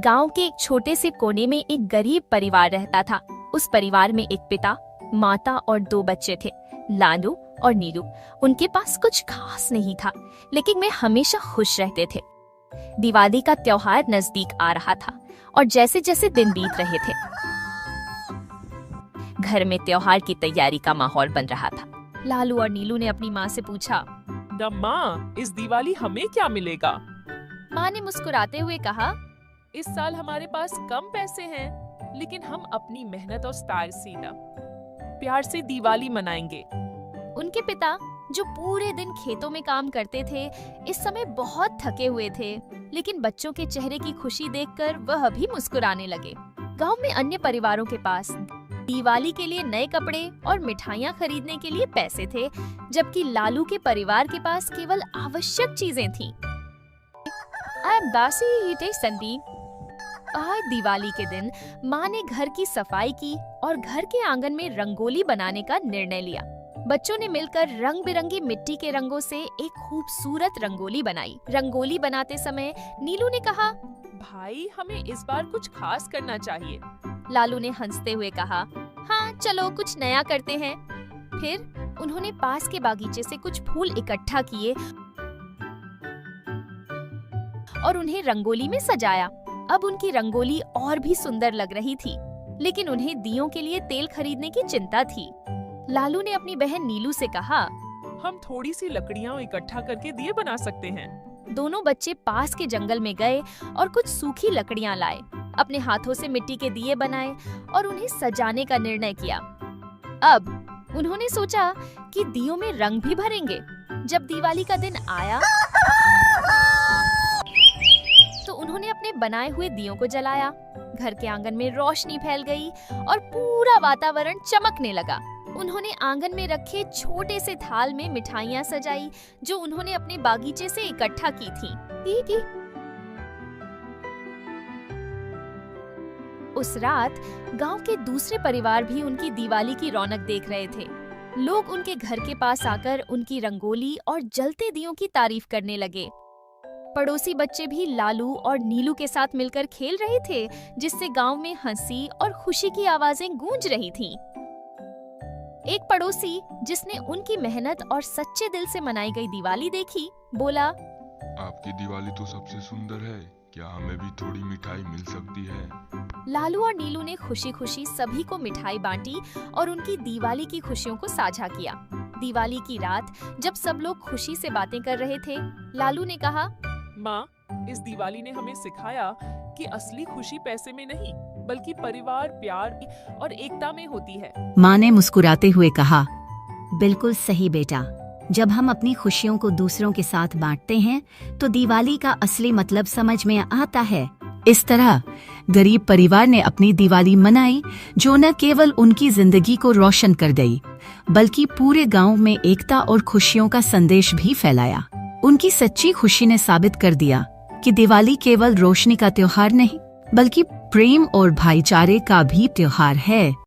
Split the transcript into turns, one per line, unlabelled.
गांव के एक छोटे से कोने में एक गरीब परिवार रहता था। उस परिवार में एक पिता, माता और 2 बच्चे थे, लालू और नीलू। उनके पास कुछ खास नहीं था, लेकिन वे हमेशा खुश रहते थे। दिवाली का त्योहार नजदीक आ रहा था और जैसे जैसे दिन बीत रहे थे, घर में त्योहार की तैयारी का माहौल बन रहा था। लालू और नीलू ने अपनी माँ से पूछा,
माँ, इस दिवाली हमें क्या मिलेगा?
माँ ने मुस्कुराते हुए कहा,
इस साल हमारे पास कम पैसे हैं, लेकिन हम अपनी मेहनत और स्टाइल से प्यार से दिवाली मनाएंगे।
उनके पिता, जो पूरे दिन खेतों में काम करते थे, इस समय बहुत थके हुए थे, लेकिन बच्चों के चेहरे की खुशी देखकर वह भी मुस्कुराने लगे। गांव में अन्य परिवारों के पास दिवाली के लिए नए कपड़े और मिठाइयाँ खरीदने के लिए पैसे थे, जबकि लालू के परिवार के पास केवल आवश्यक चीजें थीं। आज दिवाली के दिन माँ ने घर की सफाई की और घर के आंगन में रंगोली बनाने का निर्णय लिया। बच्चों ने मिलकर रंग बिरंगी मिट्टी के रंगों से एक खूबसूरत रंगोली बनाई। रंगोली बनाते समय नीलू ने कहा,
भाई, हमें इस बार कुछ खास करना चाहिए।
लालू ने हंसते हुए कहा, हाँ चलो कुछ नया करते हैं। फिर उन्होंने पास के बागीचे से कुछ फूल इकट्ठा किए और उन्हें रंगोली में सजाया। अब उनकी रंगोली और भी सुंदर लग रही थी, लेकिन उन्हें दियों के लिए तेल खरीदने की चिंता थी। लालू ने अपनी बहन नीलू से कहा,
हम थोड़ी सी लकड़ियाँ इकट्ठा करके दिए बना सकते हैं।
दोनों बच्चे पास के जंगल में गए और कुछ सूखी लकड़ियाँ लाए, अपने हाथों से मिट्टी के दिए बनाए और उन्हें सजाने का निर्णय किया। अब उन्होंने सोचा कि दियों में रंग भी भरेंगे। जब दिवाली का दिन आया तो उन्होंने अपने बनाए हुए दियों को जलाया। घर के आंगन में रोशनी फैल गई और पूरा वातावरण चमकने लगा। उन्होंने आंगन में रखे छोटे से थाल में मिठाइयाँ सजाई, जो उन्होंने अपने बागीचे से इकट्ठा की थीं। उस रात गांव के दूसरे परिवार भी उनकी दिवाली की रौनक देख रहे थे। लोग उनके घर के पास आकर उनकी रंगोली और जलते दियों की तारीफ करने लगे। पड़ोसी बच्चे भी लालू और नीलू के साथ मिलकर खेल रहे थे, जिससे गांव में हंसी और खुशी की आवाजें गूंज रही थीं। एक पड़ोसी, जिसने उनकी मेहनत और सच्चे दिल से मनाई गई दिवाली देखी, बोला,
आपकी दिवाली तो सबसे सुंदर है, क्या हमें भी थोड़ी मिठाई मिल सकती है?
लालू और नीलू ने खुशी खुशी सभी को मिठाई बांटी और उनकी दिवाली की खुशियों को साझा किया। दिवाली की रात जब सब लोग खुशी से बातें कर रहे थे, लालू ने कहा,
माँ, इस दिवाली ने हमें सिखाया कि असली खुशी पैसे में नहीं, बल्कि परिवार, प्यार और एकता में होती है।
माँ ने मुस्कुराते हुए कहा, बिल्कुल सही बेटा। जब हम अपनी खुशियों को दूसरों के साथ बांटते हैं तो दिवाली का असली मतलब समझ में आता है। इस तरह गरीब परिवार ने अपनी दिवाली मनाई, जो न केवल उनकी जिंदगी को रोशन कर गई, बल्कि पूरे गांव में एकता और खुशियों का संदेश भी फैलाया। उनकी सच्ची खुशी ने साबित कर दिया कि दिवाली केवल रोशनी का त्योहार नहीं, बल्कि प्रेम और भाईचारे का भी त्योहार है।